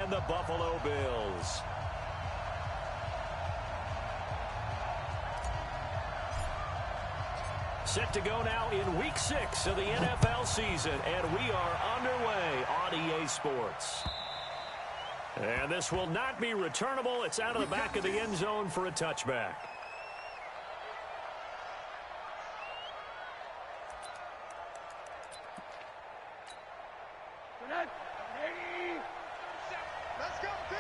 And the Buffalo Bills. Set to go now in Week 6 of the NFL season, and we are underway on EA Sports. And this will not be returnable. It's out of the back of the end zone for a touchback. Let's go, team.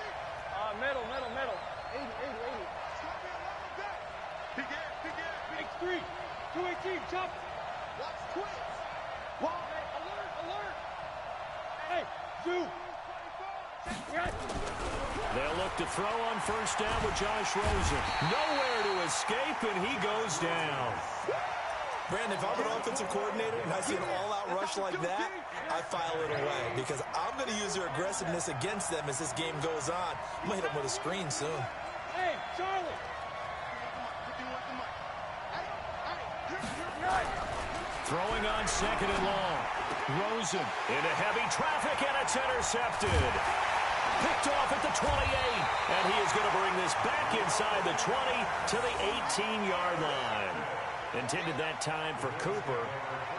Middle. 80. It's going to be a long day. Begin. X3. 218, chop. Watch twins. Wall. Alert. Hey, Zoo. They'll look to throw on first down with Josh Rosen. Nowhere to escape, and he goes down. Brandon, if I'm an offensive coordinator and I see an all-out rush like that, I file it away because I'm going to use their aggressiveness against them as this game goes on. I'm going to hit them with a screen soon. Hey, Charlie. Throwing on second and long. Rosen into heavy traffic, and it's intercepted. Picked off at the 28, and he is going to bring this back inside the 20 to the 18-yard line. Intended that time for Cooper.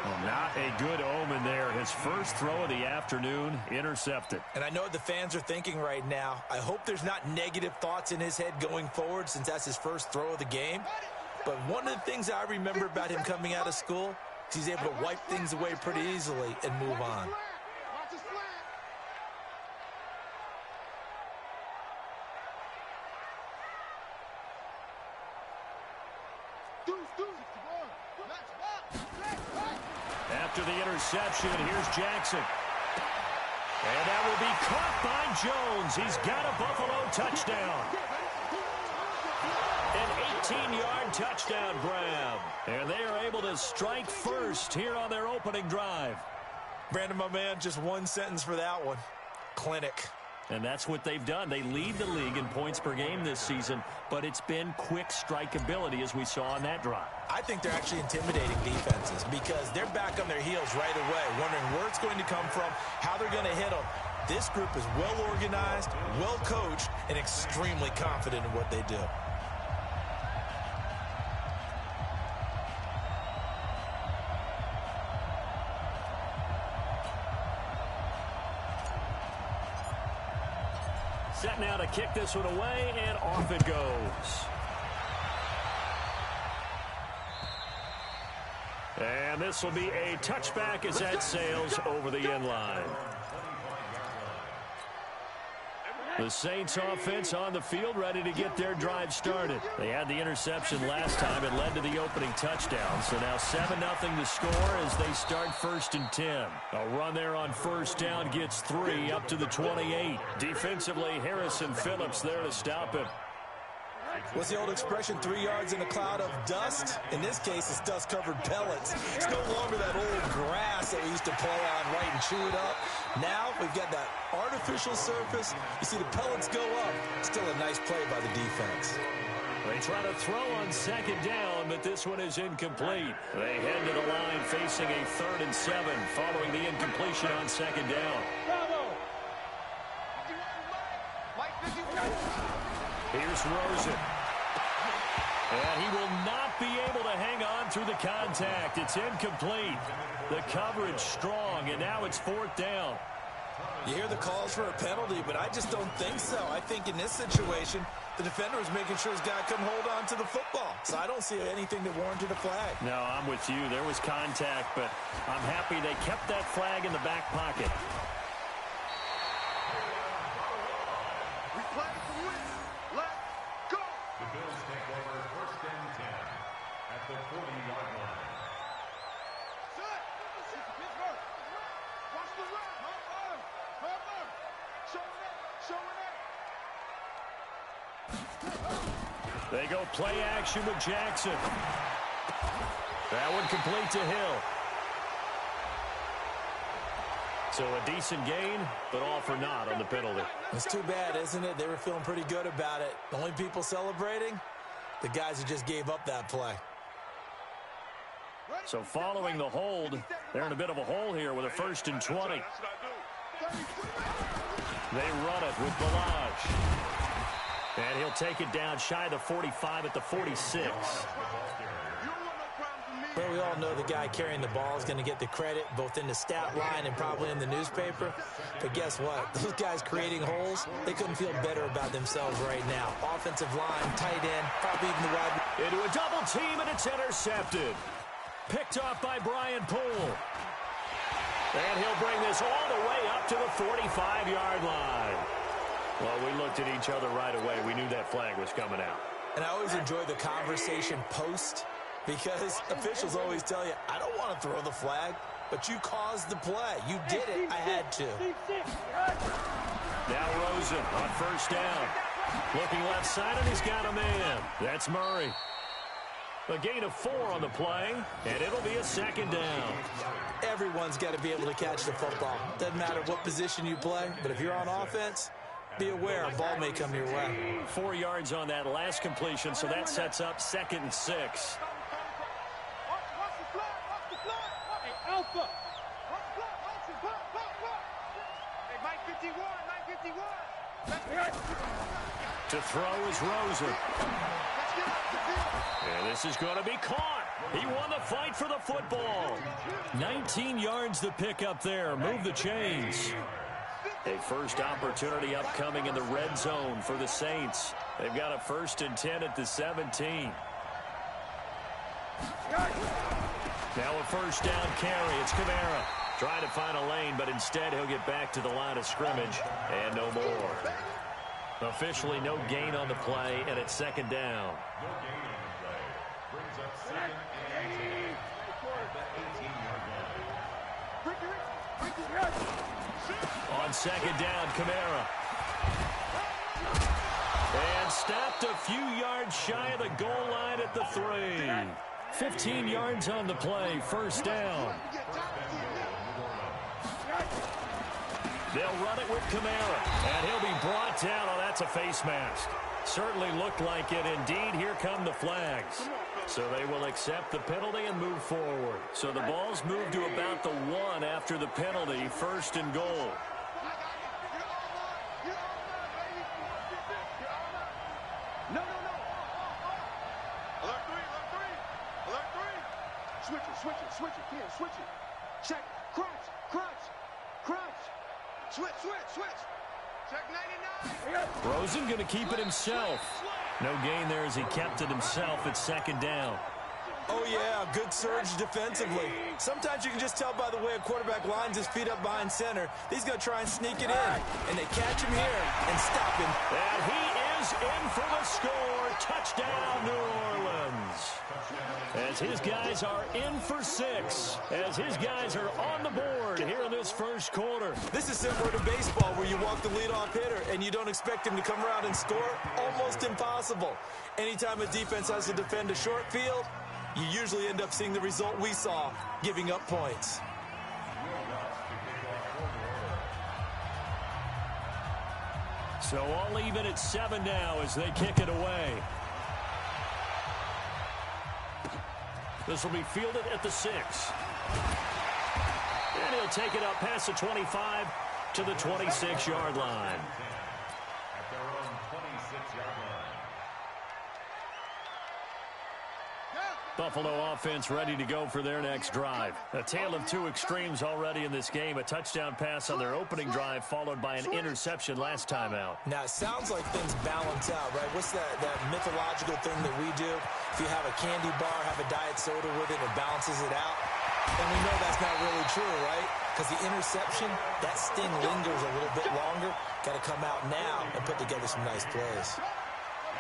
Well, not a good omen there. His first throw of the afternoon intercepted. And I know what the fans are thinking right now. I hope there's not negative thoughts in his head going forward since that's his first throw of the game. But one of the things I remember about him coming out of school is he's able to wipe things away pretty easily and move on. After the interception, here's Jackson. And that will be caught by Jones. He's got a Buffalo touchdown. An 18-yard touchdown grab. And they are able to strike first here on their opening drive. Brandon, my man, just one sentence for that one. Clinic. And that's what they've done. They lead the league in points per game this season, but it's been quick strikeability as we saw on that drive. I think they're actually intimidating defenses because they're back on their heels right away, wondering where it's going to come from, how they're going to hit them. This group is well organized, well coached, and extremely confident in what they do. Set now to kick this one away, and off it goes. And this will be a touchback as that sails over the end line. The Saints offense on the field ready to get their drive started. They had the interception last time. It led to the opening touchdown. So now 7-0 the score as they start 1st and 10. A run there on first down gets 3 up to the 28. Defensively, Harrison Phillips there to stop him. What's the old expression, 3 yards in a cloud of dust? In this case, it's dust-covered pellets. It's no longer that old grass that we used to play on, right, and chew it up. Now we've got that artificial surface. You see the pellets go up. Still a nice play by the defense. They try to throw on second down, but this one is incomplete. They head to the line facing a 3rd and 7 following the incompletion on second down. Here's Rosen. And he will not be able to hang on through the contact. It's incomplete. The coverage strong, and now it's 4th down. You hear the calls for a penalty, but I just don't think so. I think in this situation, the defender was making sure his guy couldn't hold on to the football. So I don't see anything that warranted a flag. No, I'm with you. There was contact, but I'm happy they kept that flag in the back pocket. They go play action with Jackson. That one complete to Hill. So a decent gain, but all for naught on the penalty. It's too bad, isn't it? They were feeling pretty good about it. The only people celebrating, the guys who just gave up that play. So following the hold, they're in a bit of a hole here with a 1st and 20. They run it with Balaj. And he'll take it down shy of the 45 at the 46. Well, we all know the guy carrying the ball is going to get the credit both in the stat line and probably in the newspaper. But guess what? Those guys creating holes, they couldn't feel better about themselves right now. Offensive line, tight end, probably even the wide. Into a double team, and it's intercepted. Picked off by Brian Poole. And he'll bring this all the way up to the 45-yard line. Well, we looked at each other right away. We knew that flag was coming out. And I always enjoy the conversation post, because officials always tell you, I don't want to throw the flag, but you caused the play. You did it. I had to. Now Rosen on first down. Looking left side, and he's got a man. That's Murray. A gain of 4 on the play, and it'll be a second down. Everyone's got to be able to catch the football. Doesn't matter what position you play, but if you're on offense, be aware a ball may come your way. 4 yards on that last completion, so that sets up 2nd and 6. Alpha. To throw is Rosen. And this is going to be caught. He won the fight for the football. 19 yards to pick up there. Move the chains. A first opportunity upcoming in the red zone for the Saints. They've got a 1st and 10 at the 17. Now a first down carry. It's Kamara. Trying to find a lane, but instead he'll get back to the line of scrimmage and no more. Officially no gain on the play, and it's 2nd down. On 2nd down, Kamara. And stopped a few yards shy of the goal line at the 3. 15 yards on the play, 1st down. They'll run it with Kamara, and he'll be brought down. Oh, that's a face mask. Certainly looked like it. Indeed, here come the flags. So they will accept the penalty and move forward. So the ball's moved to about the 1 after the penalty, 1st and goal. No. Alert 3. Switch it, Ken, switch it. Check, crunch. Switch. Check 99. Rosen going to keep it himself. No gain there as he kept it himself at 2nd down. Oh, yeah, good surge defensively. Sometimes you can just tell by the way a quarterback lines his feet up behind center. He's going to try and sneak it in, and they catch him here and stop him. And he is in for the score. Touchdown, New Orleans. As his guys are in for 6. As his guys are on the board here in this 1st quarter. This is similar to baseball where you walk the leadoff hitter and you don't expect him to come around and score. Almost impossible. Anytime a defense has to defend a short field, you usually end up seeing the result we saw, giving up points. So all even at 7 now as they kick it away. This will be fielded at the 6. And he'll take it up past the 25 to the 26-yard line. At their own 26-yard line. Buffalo offense ready to go for their next drive. A tale of 2 extremes already in this game. A touchdown pass on their opening drive followed by an interception last time out. Now, it sounds like things balance out, right? What's that mythological thing that we do? If you have a candy bar, have a diet soda with it, it balances it out. And we know that's not really true, right? Because the interception, that sting lingers a little bit longer. Got to come out now and put together some nice plays.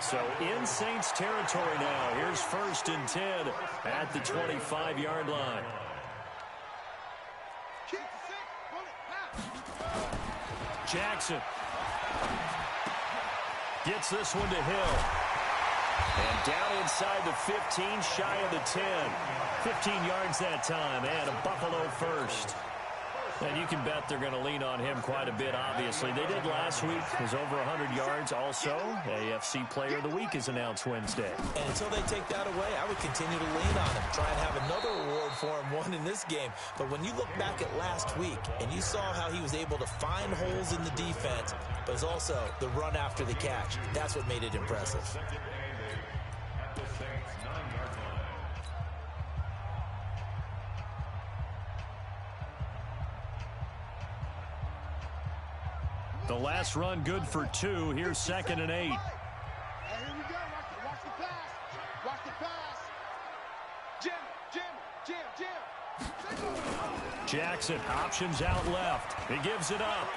So in Saints territory now. Here's 1st and 10 at the 25-yard line. Jackson gets this one to Hill. And down inside the 15, shy of the 10. 15 yards that time, and a Buffalo 1st. And you can bet they're going to lean on him quite a bit, obviously. They did last week. It was over 100 yards. Also, AFC Player of the Week is announced Wednesday. And until they take that away, I would continue to lean on him. Try and have another award for him, one in this game. But when you look back at last week and you saw how he was able to find holes in the defense, but it's also the run after the catch. That's what made it impressive. The last run good for 2. Here's 2nd and 8. Here we go. Watch the pass. Watch the pass. Jam. Jackson options out left. He gives it up.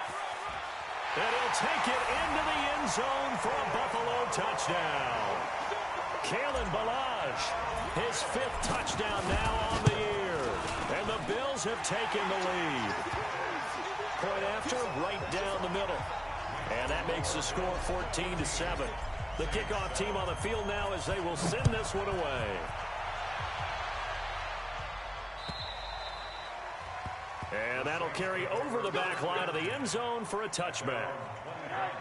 And he'll take it into the end zone for a Buffalo touchdown. Kalen Ballage, his 5th touchdown now on the year. And the Bills have taken the lead. Point after, right down the middle. And that makes the score 14-7. The kickoff team on the field now as they will send this one away. And that'll carry over the back line of the end zone for a touchback.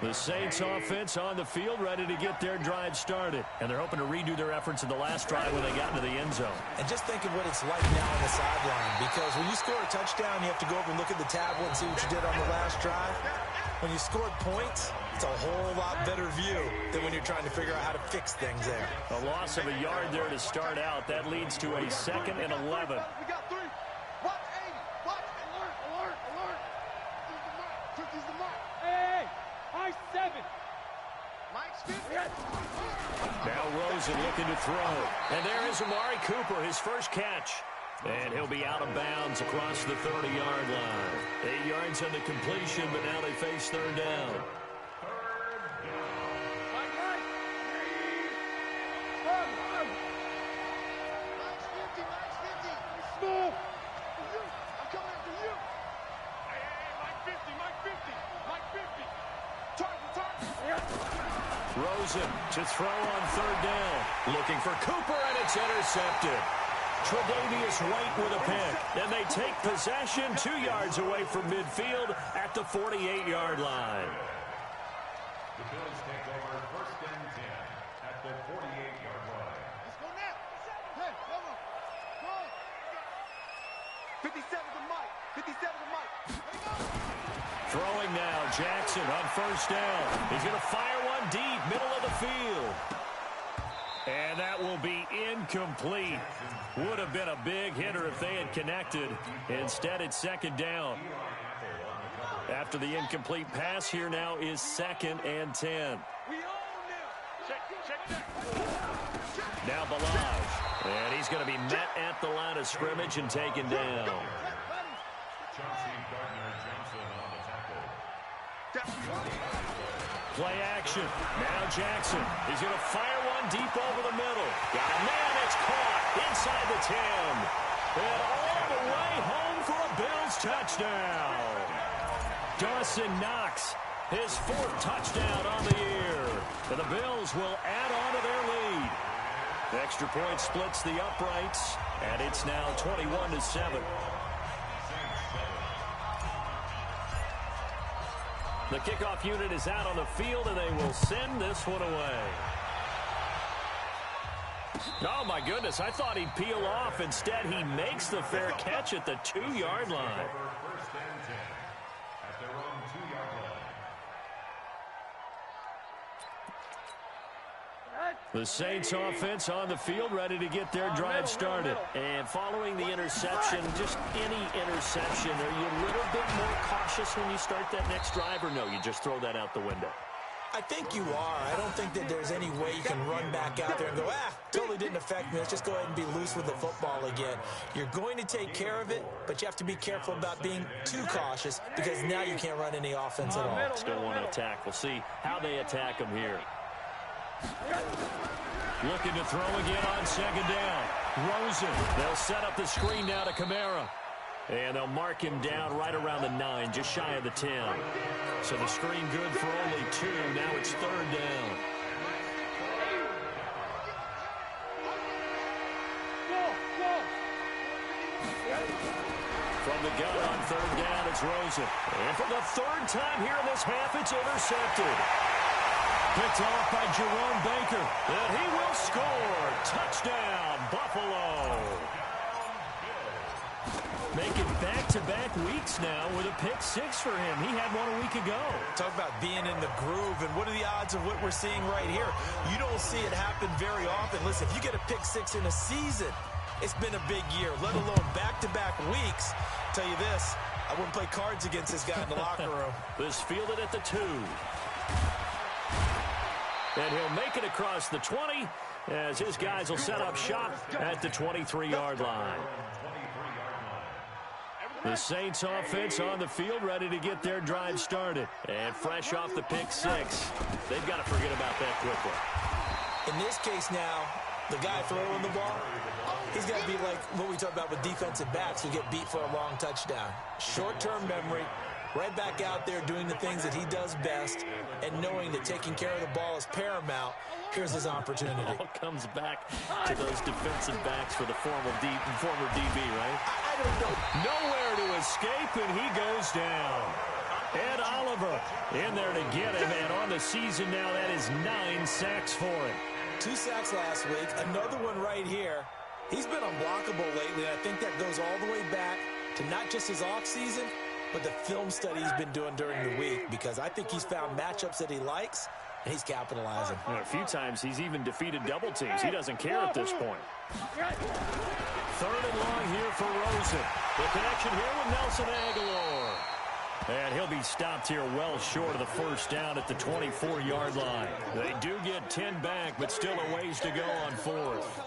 The Saints offense on the field ready to get their drive started. And they're hoping to redo their efforts in the last drive when they got into the end zone. And just think of what it's like now on the sideline. Because when you score a touchdown, you have to go over and look at the tablet and see what you did on the last drive. When you scored points, it's a whole lot better view than when you're trying to figure out how to fix things there. A loss of a yard there to start out. That leads to a 2nd and 11. We got 3. Watch 80. Watch. Alert. He's the mark. Hey. Mike's 7. Mike's 50. Now Rosen looking to throw. And there is Amari Cooper, his first catch. And he'll be out of bounds across the 30-yard line. 8 yards on the completion, but now they face 3rd down. Mike. Mike's 50. Smooth. I'm coming after you. Hey, Mike 50. Target. Rosen to throw on 3rd down. Looking for Cooper, and it's intercepted. Tre'Davious White with a pick. And they take possession 2 yards away from midfield at the 48-yard line. The Bills take over 1st and 10 at the 48-yard line. Let's go now. Hey, come on. 57 to Mike. Throwing now, Jackson on 1st down. He's going to fire one deep, middle of the field. And that will be incomplete. Would have been a big hitter if they had connected. Instead, it's 2nd down. After the incomplete pass, here now is 2nd and 10. Now Ballage. And he's going to be met at the line of scrimmage and taken down. Play action. Now Jackson. He's going to fire one deep over the middle. Got a man. It's caught inside the 10. And all the way home for a Bills touchdown. Dawson Knox, his 4th touchdown on the year. And the Bills will add on to their lead. The extra point splits the uprights, and it's now 21-7. The kickoff unit is out on the field, and they will send this one away. Oh, my goodness. I thought he'd peel off. Instead, he makes the fair catch at the 2-yard line. First and 10 at their own 2-yard line. The Saints offense on the field ready to get their drive started. And following the interception, just any interception, are you a little bit more cautious when you start that next drive, or no, you just throw that out the window? I think you are. I don't think that there's any way you can run back out there and go, totally didn't affect me. Let's just go ahead and be loose with the football again. You're going to take care of it, but you have to be careful about being too cautious because now you can't run any offense at all. Still want to attack. We'll see how they attack them here. Looking to throw again on 2nd down. Rosen. They'll set up the screen now to Kamara. And they'll mark him down right around the 9, just shy of the 10. So the screen good for only 2. Now it's 3rd down. From the gun on third down, it's Rosen. And for the third time here in this half, it's intercepted. Picked off by Jerome Baker. And he will score. Touchdown, Buffalo. Making back-to-back weeks now with a pick six for him. He had one a week ago. Talk about being in the groove, and what are the odds of what we're seeing right here? You don't see it happen very often. Listen, if you get a pick six in a season, it's been a big year, let alone back-to-back weeks. I'll tell you this, I wouldn't play cards against this guy in the locker room. This fielded at the 2. And he'll make it across the 20 as his guys will set up shop at the 23-yard line. The Saints offense on the field, ready to get their drive started. And fresh off the pick six, they've got to forget about that quickly. In this case now, the guy throwing the ball, he's got to be like what we talk about with defensive backs who get beat for a long touchdown. Short-term memory, right back out there doing the things that he does best, and knowing that taking care of the ball is paramount. Here's his opportunity. It all comes back to those defensive backs for the former DB, right? I don't know. Nowhere to escape, and he goes down. Ed Oliver in there to get him, and on the season now, that is 9 sacks for him. 2 sacks last week, another one right here. He's been unblockable lately, and I think that goes all the way back to not just his offseason, but the film study he's been doing during the week, because I think he's found matchups that he likes, and he's capitalizing. A few times he's even defeated double teams. He doesn't care at this point. Third and long here for Rosen. The connection here with Nelson Aguilar. And he'll be stopped here well short of the first down at the 24-yard line. They do get 10 back, but still a ways to go on fourth.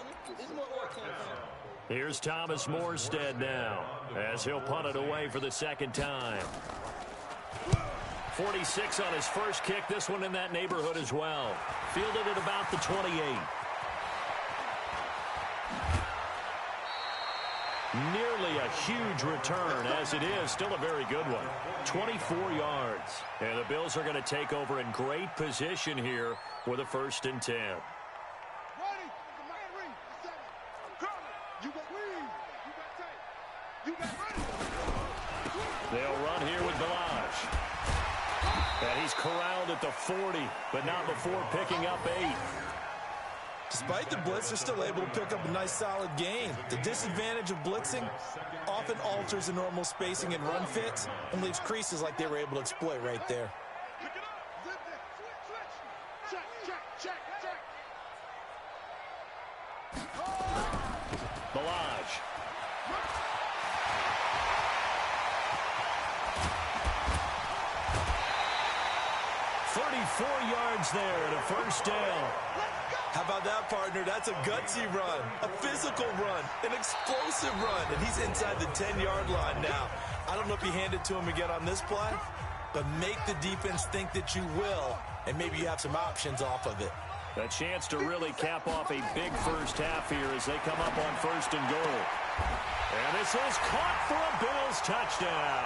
Here's Thomas Morstead now, as he'll punt it away for the second time. 46 on his first kick, this one in that neighborhood as well. Fielded at about the 28. Nearly a huge return, as it is still a very good one. 24 yards. And the Bills are going to take over in great position here with a 1st and 10. They'll run here with Balaj. And he's corralled at the 40, but not before picking up 8. Despite the blitz, they're still able to pick up a nice solid gain. The disadvantage of blitzing often alters the normal spacing and run fits and leaves creases like they were able to exploit right there. Balaj. Yards there at a 1st down. How about that, partner? That's a gutsy run, a physical run, an explosive run, and he's inside the 10-yard line now. I don't know if you hand it to him again on this play, but make the defense think that you will, and maybe you have some options off of it. A chance to really cap off a big first half here as they come up on 1st and goal. And this is caught for a Bills touchdown.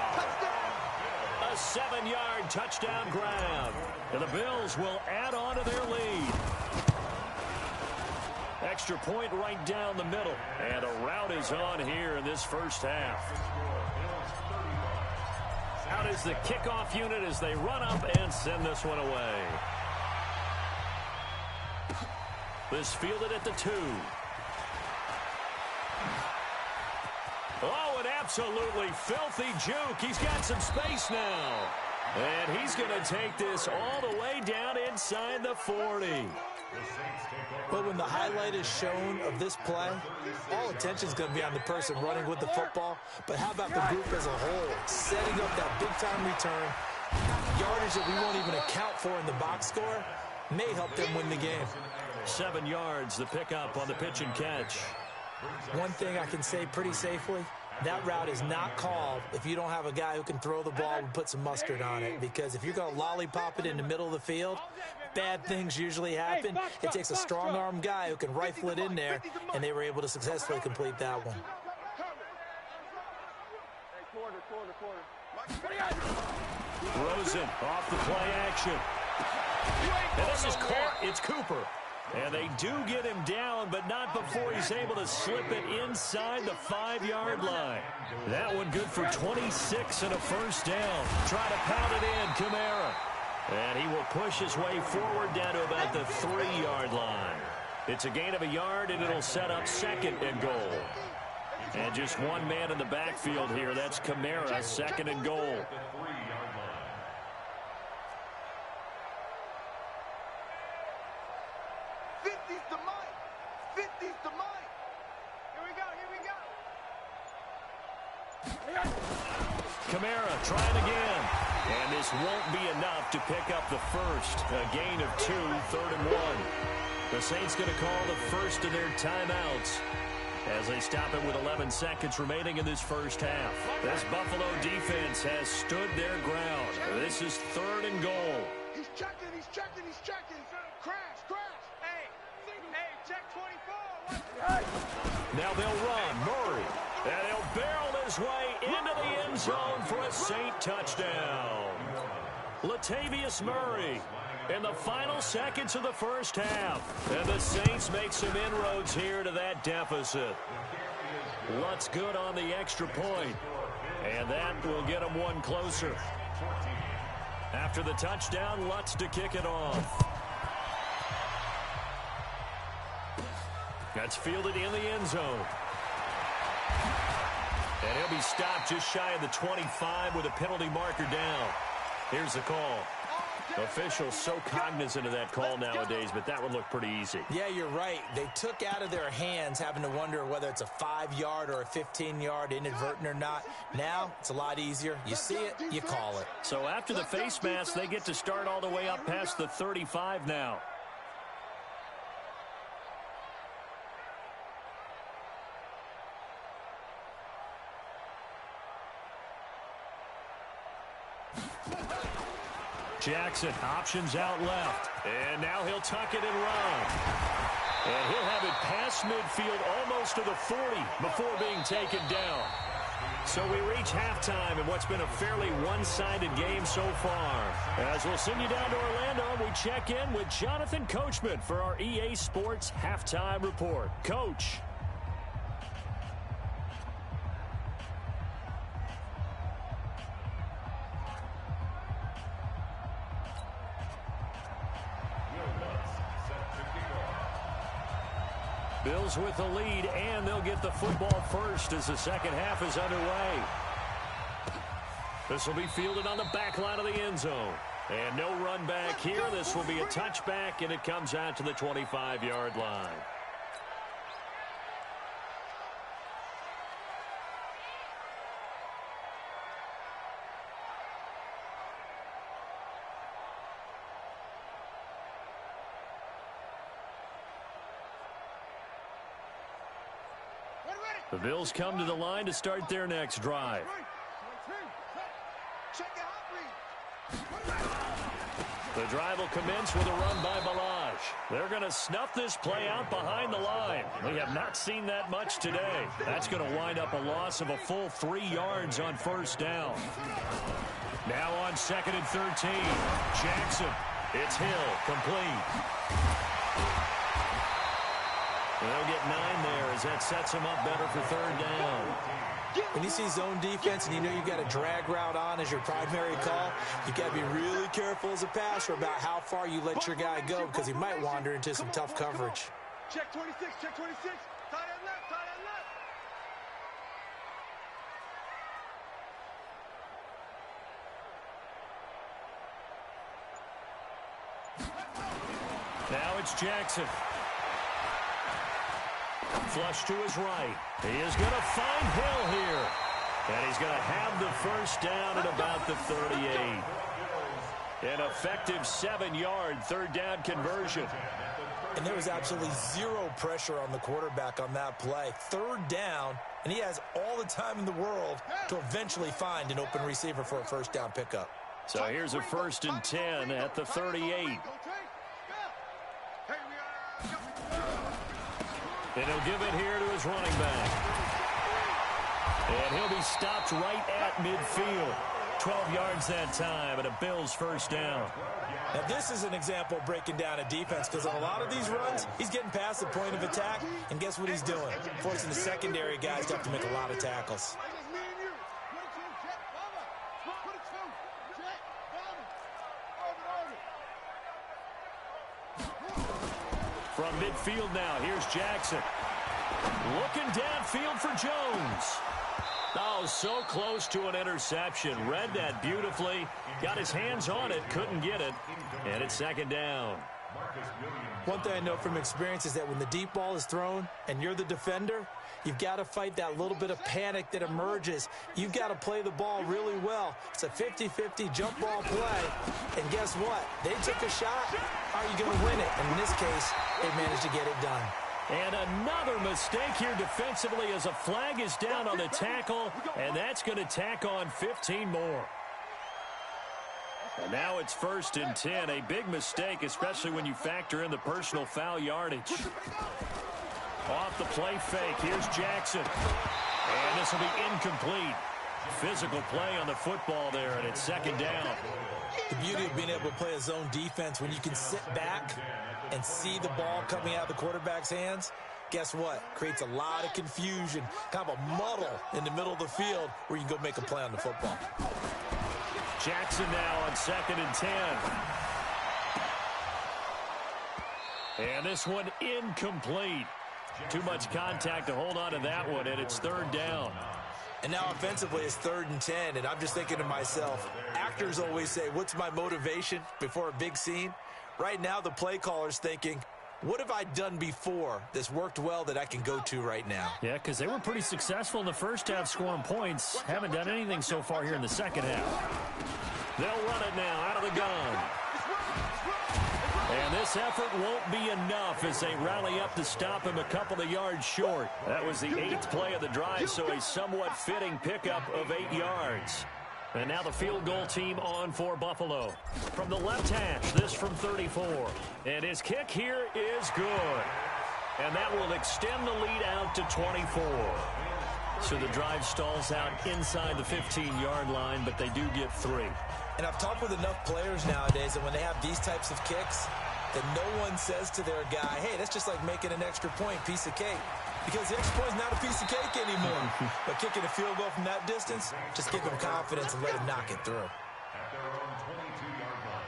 A 7-yard touchdown grab. And the Bills will add on to their lead. Extra point right down the middle. And a rout is on here in this first half. Out is the kickoff unit as they run up and send this one away. This fielded at the 2. Oh, an absolutely filthy juke. He's got some space now. And he's going to take this all the way down inside the 40. But when the highlight is shown of this play, all attention is going to be on the person running with the football. But how about the group as a whole? Setting up that big-time return, yardage that we won't even account for in the box score, may help them win the game. 7 yards, the pickup on the pitch and catch. One thing I can say pretty safely, that route is not called if you don't have a guy who can throw the ball and put some mustard on it. Because if you're going to lollipop it in the middle of the field, bad things usually happen. It takes a strong-arm guy who can rifle it in there, and they were able to successfully complete that one. Rosen off the play action. And this is caught. It's Cooper. And they do get him down, but not before he's able to slip it inside the 5-yard line. That one good for 26 and a first down. Try to pound it in, Kamara. And he will push his way forward down to about the 3-yard line. It's a gain of a yard, and it'll set up 2nd and goal. And just one man in the backfield here. That's Kamara, 2nd and goal. 50's the mic. 50's the mic. Here we go. Kamara trying again. And this won't be enough to pick up the first. A gain of 2, 3rd and 1. The Saints going to call the first of their timeouts as they stop it with 11 seconds remaining in this first half. This Buffalo defense has stood their ground. This is 3rd and goal. He's checking. Crash. Hey, check 24. Now they'll run. Murray. And he'll barrel his way into the end zone for a Saint touchdown. Latavius Murray in the final seconds of the first half. And the Saints make some inroads here to that deficit. Lutz good on the extra point. And that will get them one closer. After the touchdown, Lutz to kick it off. That's fielded in the end zone. And he'll be stopped just shy of the 25 with a penalty marker down. Here's the call. Officials so cognizant of that call nowadays, but that would look pretty easy. Yeah, you're right. They took out of their hands having to wonder whether it's a 5-yard or a 15-yard inadvertent or not. Now, it's a lot easier. You see it, you call it. So after the face mask, they get to start all the way up past the 35 now. Jackson, options out left. And now he'll tuck it and run. And he'll have it past midfield almost to the 40 before being taken down. So we reach halftime in what's been a fairly one-sided game so far. As we'll send you down to Orlando, we check in with Jonathan Coachman for our EA Sports Halftime Report. Coach. Bills with the lead, and they'll get the football first as the second half is underway. This will be fielded on the back line of the end zone. And no run back here. This will be a touchback, and it comes out to the 25-yard line. The Bills come to the line to start their next drive. The drive will commence with a run by Balaj. They're going to snuff this play out behind the line. We have not seen that much today. That's going to wind up a loss of a full 3 yards on first down. Now on 2nd and 13. Jackson. It's Hill. Complete. They'll get 9 there as that sets him up better for 3rd down. When you see zone defense and you know you've got a drag route on as your primary call, you've got to be really careful as a passer about how far you let your guy go because he might wander into some tough coverage. Check 26, check 26. Tight end left, tight end left. Now it's Jackson. Flush to his right. He is going to find Hill here. And he's going to have the first down at about the 38. An effective 7-yard 3rd down conversion. And there was absolutely zero pressure on the quarterback on that play. 3rd down, and he has all the time in the world to eventually find an open receiver for a 1st down pickup. So here's a 1st and 10 at the 38. And he'll give it here to his running back. And he'll be stopped right at midfield. 12 yards that time, and a Bills first down. Now, this is an example of breaking down a defense, because on a lot of these runs, he's getting past the point of attack, and guess what he's doing? Forcing the secondary guys to have to make a lot of tackles. From midfield now, here's Jackson. Looking downfield for Jones. Oh, so close to an interception. Read that beautifully. Got his hands on it, couldn't get it. And it's second down. One thing I know from experience is that when the deep ball is thrown and you're the defender, you've got to fight that little bit of panic that emerges. You've got to play the ball really well. It's a 50-50 jump ball play. And guess what? They took a shot. How are you going to win it? And in this case, they managed to get it done. And another mistake here defensively as a flag is down on the tackle, and that's going to tack on 15 more. And now it's 1st and 10. A big mistake, especially when you factor in the personal foul yardage. Off the play fake, here's Jackson. And this will be incomplete. Physical play on the football there, and it's second down. The beauty of being able to play a zone defense when you can sit back and see the ball coming out of the quarterback's hands, guess what? Creates a lot of confusion, kind of a muddle in the middle of the field where you can go make a play on the football. Jackson now on 2nd and 10. And this one incomplete. Too much contact to hold on to that one, and it's 3rd down. And now offensively it's 3rd and 10, and I'm just thinking to myself, actors always say, what's my motivation before a big scene? Right now the play caller's thinking, what have I done before that's worked well that I can go to right now? Yeah, because they were pretty successful in the first half scoring points. Haven't done anything so far here in the second half. They'll run it now out of the gun. And this effort won't be enough as they rally up to stop him a couple of yards short. That was the 8th play of the drive, so a somewhat fitting pickup of 8 yards. And now the field goal team on for Buffalo. From the left hash, this from 34. And his kick here is good. And that will extend the lead out to 24. So the drive stalls out inside the 15-yard line, but they do get 3. And I've talked with enough players nowadays that when they have these types of kicks, that no one says to their guy, hey, that's just like making an extra point, piece of cake. Because the extra point is not a piece of cake anymore. But kicking a field goal from that distance, just give him confidence and let him knock it through. At their own 22-yard line.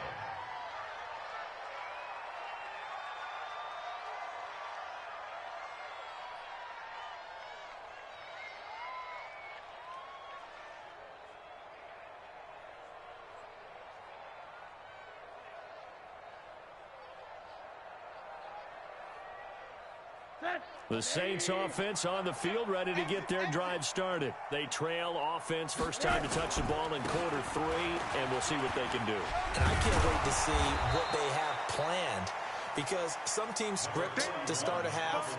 The Saints offense on the field, ready to get their drive started. They trail offense, first time to touch the ball in quarter 3, and we'll see what they can do. And I can't wait to see what they have planned, because some teams script to start a half.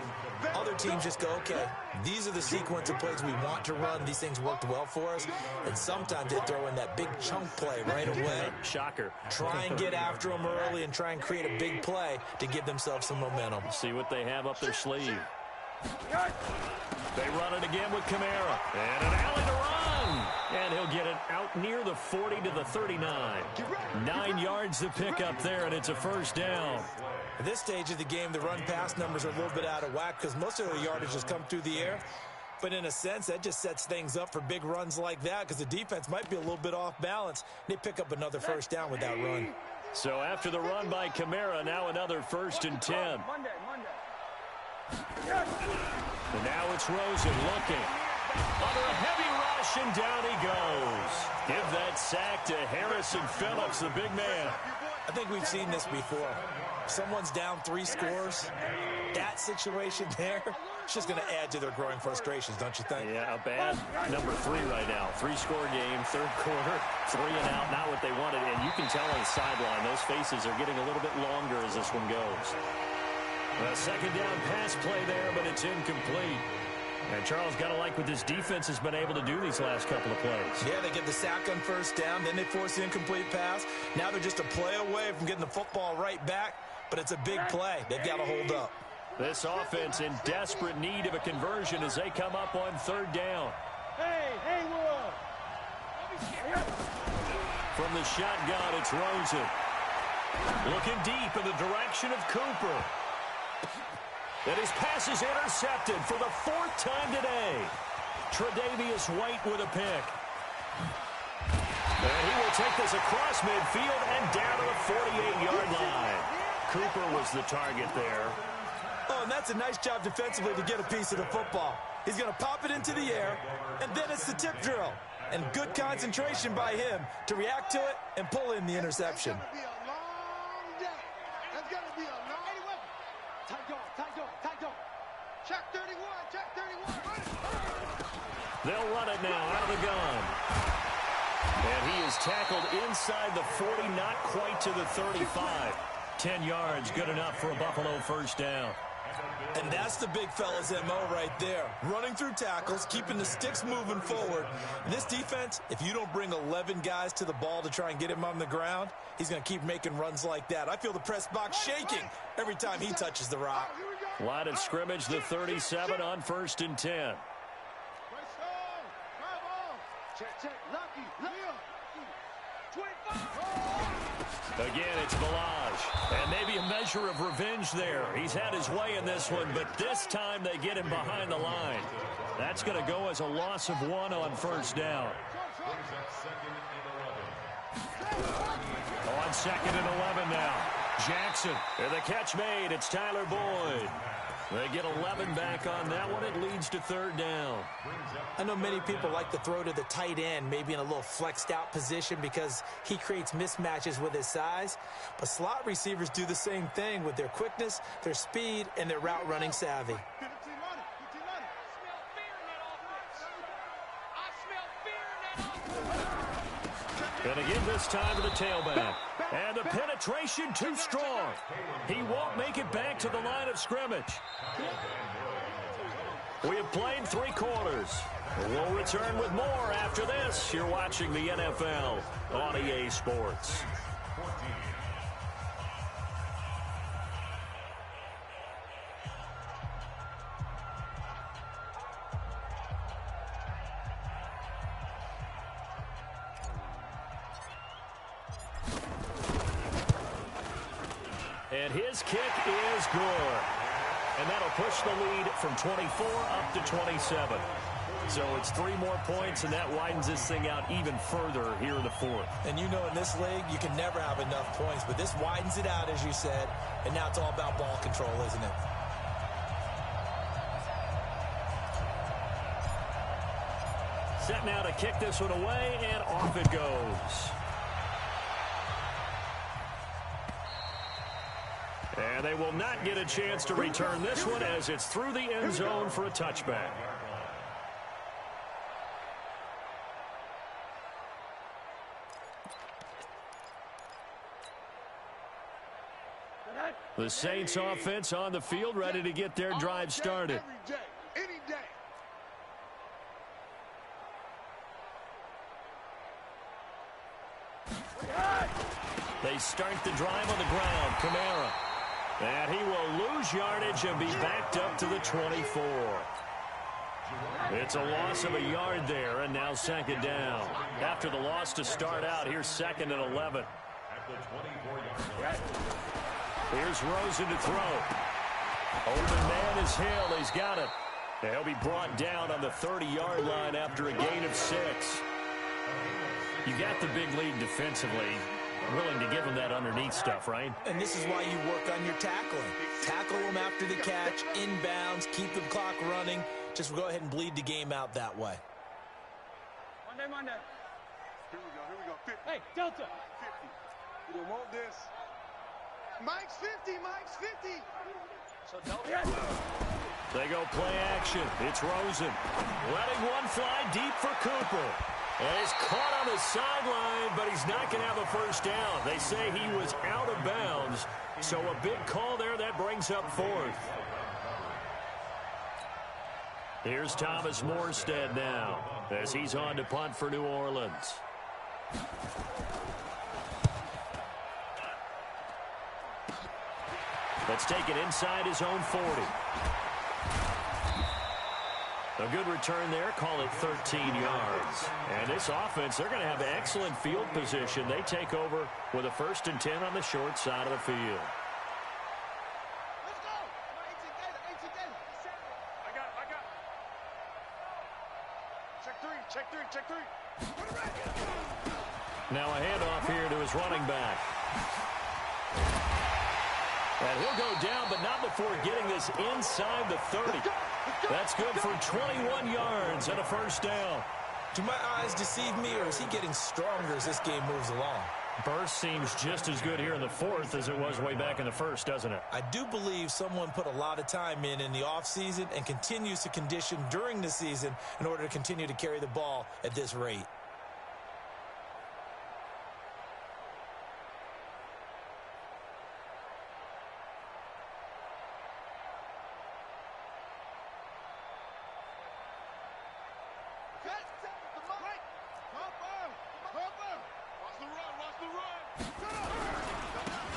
Other teams just go, okay, these are the sequence of plays we want to run. These things worked well for us. And sometimes they throw in that big chunk play right away. Shocker. Try and get after them early and try and create a big play to give themselves some momentum. See what they have up their sleeve. They run it again with Kamara. And an alley to run. And he'll get it out near the 40 to the 39. 9 yards to pick up there, and it's a first down. At this stage of the game, the run-pass numbers are a little bit out of whack because most of their yardage has come through the air. But in a sense, that just sets things up for big runs like that because the defense might be a little bit off balance. They pick up another first down with that run. So after the run by Kamara, now another 1st and 10. And now it's Rosen looking. Under a heavy rush, and down he goes. Give that sack to Harrison Phillips, the big man. I think we've seen this before. Someone's down 3 scores. That situation there, it's just going to add to their growing frustrations, don't you think? Yeah, a bad number 3 right now. 3-score game, 3rd quarter, 3 and out, not what they wanted. And you can tell on the sideline, those faces are getting a little bit longer as this one goes. A second down pass play there, but it's incomplete. And Charles, got to like what this defense has been able to do these last couple of plays. Yeah, they get the sack on first down, then they force the incomplete pass. Now they're just a play away from getting the football right back, but it's a big play. They've got to hold up. This offense in desperate need of a conversion as they come up on 3rd down. Hey, Will. From the shotgun, it's Rosen. Looking deep in the direction of Cooper. And his pass is intercepted for the 4th time today. Tre'Davious White with a pick. And he will take this across midfield and down to the 48-yard line. Cooper was the target there. Oh, and that's a nice job defensively to get a piece of the football. He's going to pop it into the air, and then it's the tip drill. And good concentration by him to react to it and pull in the interception. It's going to be a long day. It's going to be a long... Tight dog. Check 31, check 31. They'll run it now out of the gun. And he is tackled inside the 40, not quite to the 35. 10 yards, good enough for a Buffalo first down. And that's the big fella's MO right there. Running through tackles, keeping the sticks moving forward. And this defense, if you don't bring 11 guys to the ball to try and get him on the ground, he's going to keep making runs like that. I feel the press box shaking every time he touches the rock. Line of scrimmage, the 37 on 1st and 10. Check. Lucky. 25. Again, it's Balaj. And maybe a measure of revenge there. He's had his way in this one, but this time they get him behind the line. That's going to go as a loss of 1 on 1st down. On 2nd and 11 now. Jackson. And the catch made. It's Tyler Boyd. They get 11 back on that one. It leads to 3rd down. I know many people like to throw to the tight end, maybe in a little flexed out position because he creates mismatches with his size. But slot receivers do the same thing with their quickness, their speed, and their route running savvy. And again this time to the tailback. And the penetration too strong. He won't make it back to the line of scrimmage. We have played 3 quarters. We'll return with more after this. You're watching the NFL on EA Sports. And his kick is good. And that'll push the lead from 24 up to 27. So it's 3 more points, and that widens this thing out even further here in the 4th. And you know in this league, you can never have enough points, but this widens it out, as you said, and now it's all about ball control, isn't it? Set now to kick this one away, and off it goes. And they will not get a chance to return this one as it's through the end zone for a touchback. The Saints offense on the field, ready to get their drive started. Any day. They start the drive on the ground. Kamara. And he will lose yardage and be backed up to the 24. It's a loss of a yard there, and now 2nd down. After the loss to start out, here's 2nd and 11. Here's Rosen to throw. Open man is Hill. He's got it. And he'll be brought down on the 30-yard line after a gain of 6. You got the big lead defensively. Willing to give him that underneath stuff, right? And this is why you work on your tackling. Tackle them after the catch, inbounds, keep the clock running. Just go ahead and bleed the game out that way. Monday. Here we go. 50. Hey, Delta. 50. We don't want this. Mike's 50. So Delta. They go play action. It's Rosen. Letting one fly deep for Cooper. And he's caught on the sideline, but he's not going to have a first down. They say he was out of bounds, so a big call there that brings up 4th. Here's Thomas Morstead now as he's on to punt for New Orleans. Let's take it inside his own 40. A good return there. Call it 13 yards. And this offense, they're going to have excellent field position. They take over with a 1st and 10 on the short side of the field. Let's go. I got it. Check three. Now a handoff here to his running back. And he'll go down, but not before getting this inside the 30. That's good for 21 yards and a 1st down. Do my eyes deceive me, or is he getting stronger as this game moves along? Burst seems just as good here in the 4th as it was way back in the 1st, doesn't it? I do believe someone put a lot of time in the offseason and continues to condition during the season in order to continue to carry the ball at this rate.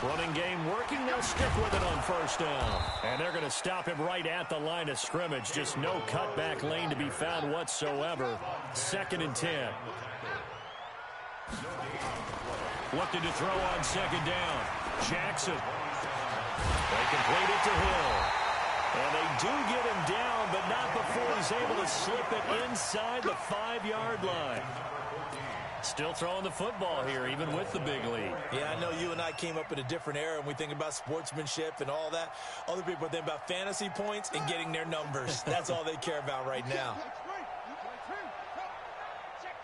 Running game working. They'll stick with it on 1st down. And they're going to stop him right at the line of scrimmage. Just no cutback lane to be found whatsoever. 2nd and 10. Looking to throw on 2nd down. Jackson. They complete it to Hill. And they do get him down, but not before he's able to slip it inside the 5-yard line. Still throwing the football here, even with the big lead. Yeah, I know you and I came up in a different era, and we think about sportsmanship and all that. Other people think about fantasy points and getting their numbers. That's all they care about right now. Check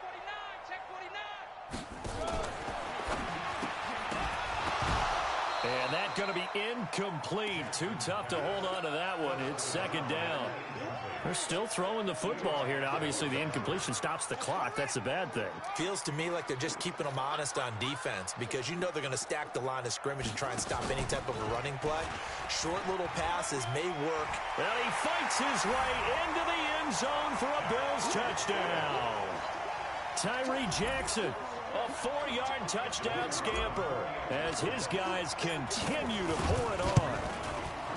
49. And that's going to be incomplete. Too tough to hold on to that one. It's 2nd down. They're still throwing the football here. Now, obviously, the incompletion stops the clock. That's a bad thing. Feels to me like they're just keeping them honest on defense, because you know they're going to stack the line of scrimmage and try and stop any type of a running play. Short little passes may work. Well, he fights his way into the end zone for a Bills touchdown. Tyree Jackson, a 4-yard touchdown scamper as his guys continue to pour it on.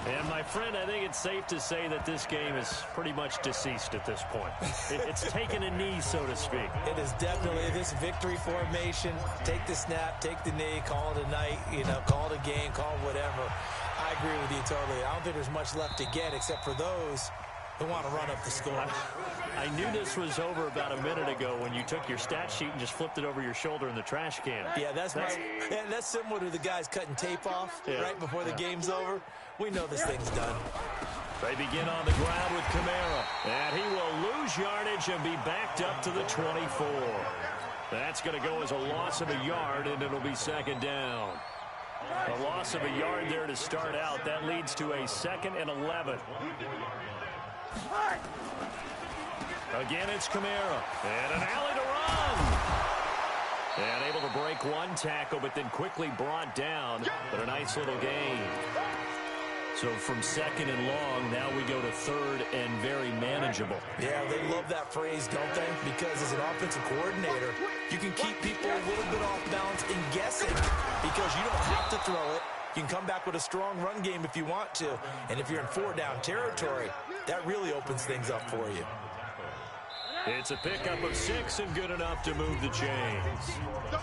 And, my friend, I think it's safe to say that this game is pretty much deceased at this point. It's taken a knee, so to speak. It is definitely this victory formation. Take the snap, take the knee, call it a night, call it a game, call it whatever. I agree with you totally. I don't think there's much left to get except for those who want to run up the score. I knew this was over about a minute ago when you took your stat sheet and just flipped it over your shoulder in the trash can. Yeah, that's similar to the guys cutting tape off right before the game's over. We know this thing's done. They begin on the ground with Kamara. And he will lose yardage and be backed up to the 24. That's going to go as a loss of a yard, and it'll be 2nd down. A loss of a yard there to start out. That leads to a 2nd and 11. Again, it's Kamara. And an alley to run. And able to break one tackle, but then quickly brought down. But a nice little gain. So from 2nd and long, now we go to 3rd and very manageable. Yeah, they love that phrase, don't they? Because as an offensive coordinator, you can keep people a little bit off balance and guessing because you don't have to throw it. You can come back with a strong run game if you want to. And if you're in 4-down territory, that really opens things up for you. It's a pickup of 6 and good enough to move the chains.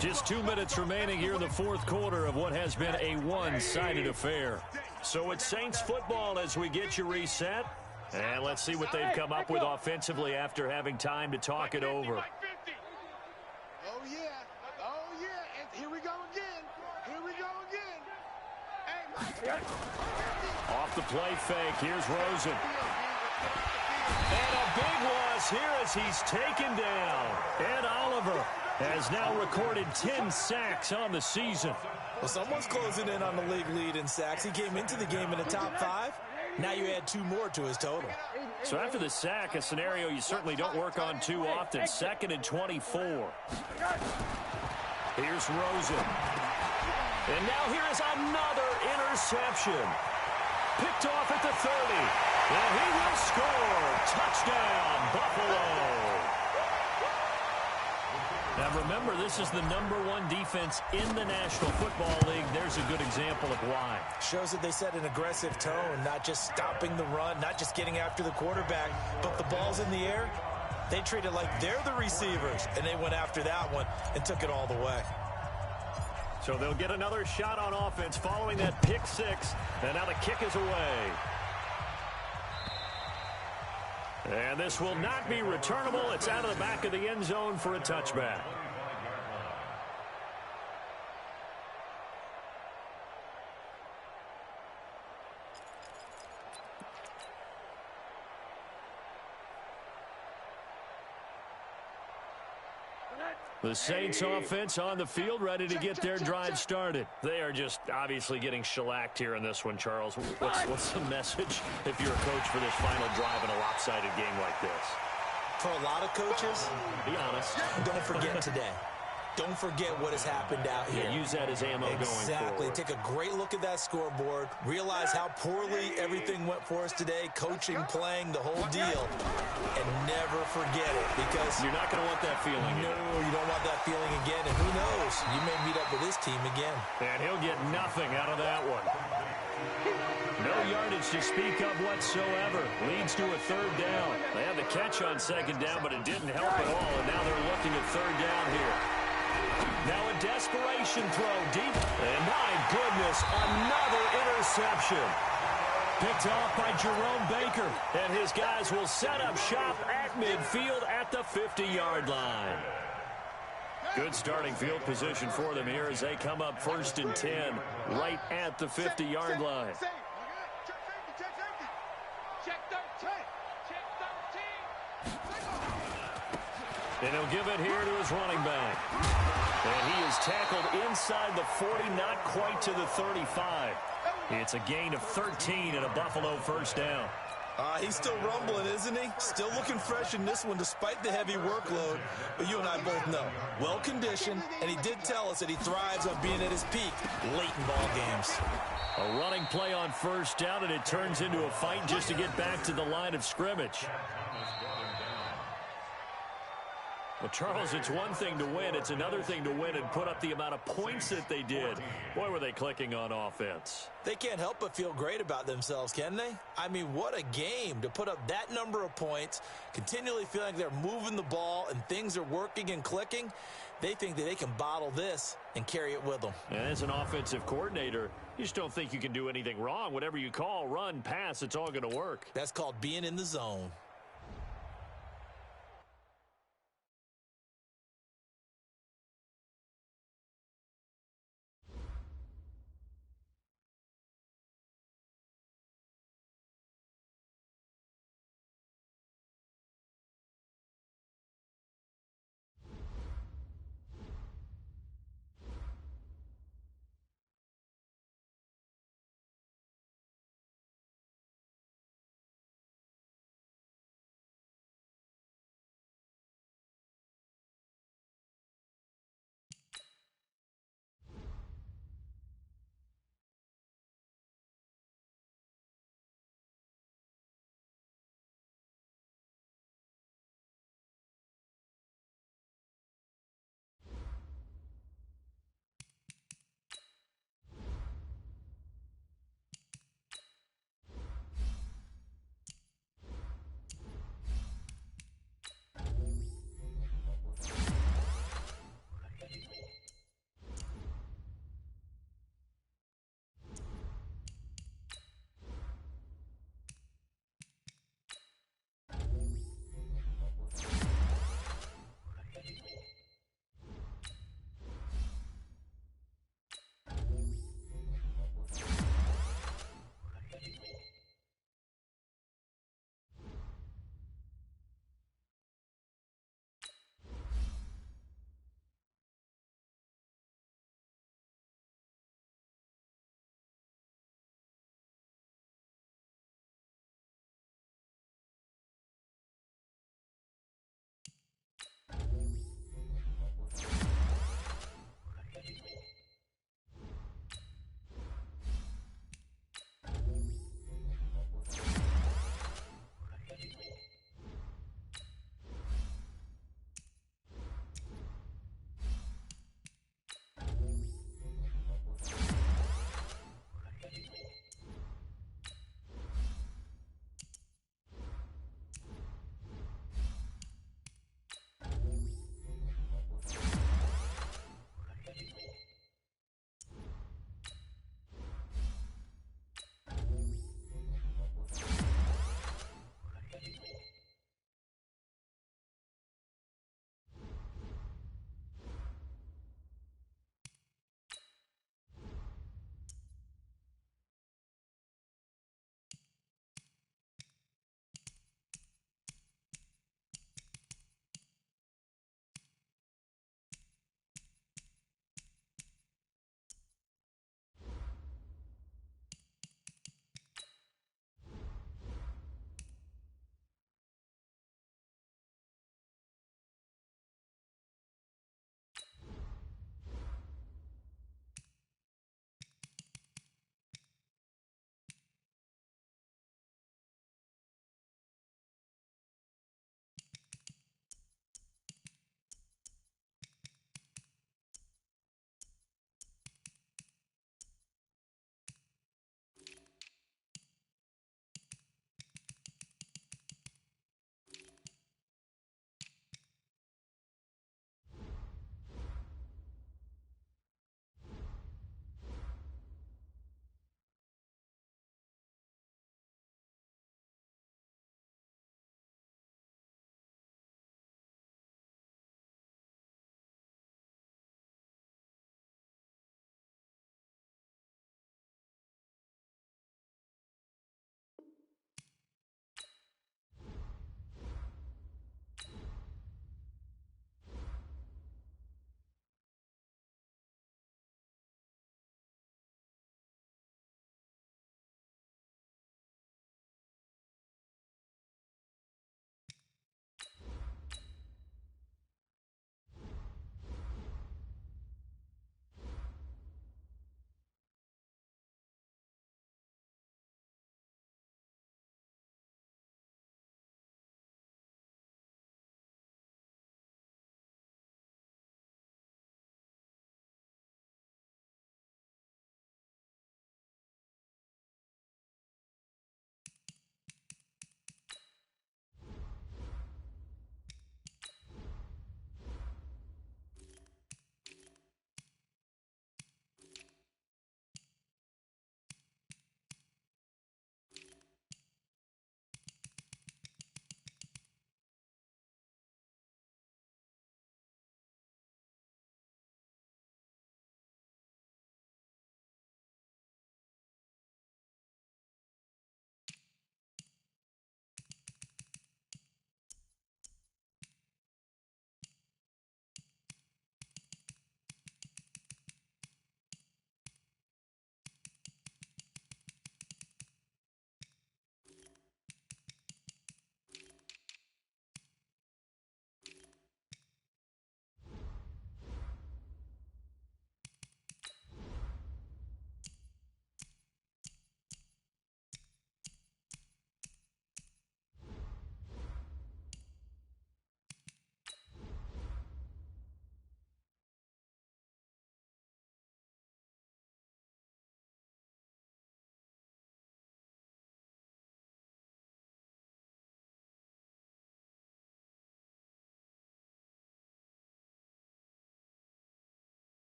Just 2 minutes remaining here in the 4th quarter of what has been a one-sided affair. So it's Saints football as we get you reset. And let's see what they've come up with offensively after having time to talk it over. Oh, yeah. And here we go again. Off the play fake, here's Rosen. And a big loss here as he's taken down. Ed Oliver has now recorded 10 sacks on the season. Well, someone's closing in on the league lead in sacks. He came into the game in the top 5. Now you add 2 more to his total. So after the sack, a scenario you certainly don't work on too often. 2nd and 24. Here's Rosen. And now here is another interception. Picked off at the 30. And he will score. Touchdown, Buffalo. Now remember, this is the #1 defense in the National Football League. There's a good example of why. Shows that they set an aggressive tone, not just stopping the run, not just getting after the quarterback, but the ball's in the air. They treat it like they're the receivers, and they went after that one and took it all the way. So they'll get another shot on offense following that pick six, and now the kick is away. And this will not be returnable. It's out of the back of the end zone for a touchback. The Saints offense on the field, ready to get their drive started. They are just obviously getting shellacked here in this one, Charles. What's the message if you're a coach for this final drive in a lopsided game like this? For a lot of coaches, be honest, don't forget today. Don't forget what has happened out here. Yeah, use that as ammo going forward. Exactly. Take a great look at that scoreboard. Realize how poorly everything went for us today. Coaching, playing, the whole deal. And never forget it, because you're not going to want that feeling again. No, you don't want that feeling again. And who knows? You may meet up with this team again. And he'll get nothing out of that one. No yardage to speak of whatsoever. Leads to a third down. They had the catch on second down, but it didn't help at all. And now they're looking at third down here. Now a desperation throw deep. And my goodness, another interception. Picked off by Jerome Baker. And his guys will set up shop at midfield at the 50-yard line. Good starting field position for them here as they come up 1st and 10 right at the 50-yard line. Check 13. Check 13. And he'll give it here to his running back. And he is tackled inside the 40, not quite to the 35. It's a gain of 13 and a Buffalo first down. He's still rumbling, isn't he? Still looking fresh in this one despite the heavy workload. But you and I both know, well-conditioned, and he did tell us that he thrives on being at his peak late in ball games. A running play on first down, and it turns into a fight just to get back to the line of scrimmage. Well, Charles, it's one thing to win. It's another thing to win and put up the amount of points that they did. Boy, were they clicking on offense. They can't help but feel great about themselves, can they? I mean, what a game to put up that number of points, continually feeling like they're moving the ball and things are working and clicking. They think that they can bottle this and carry it with them. And as an offensive coordinator, you just don't think you can do anything wrong. Whatever you call, run, pass, it's all going to work. That's called being in the zone.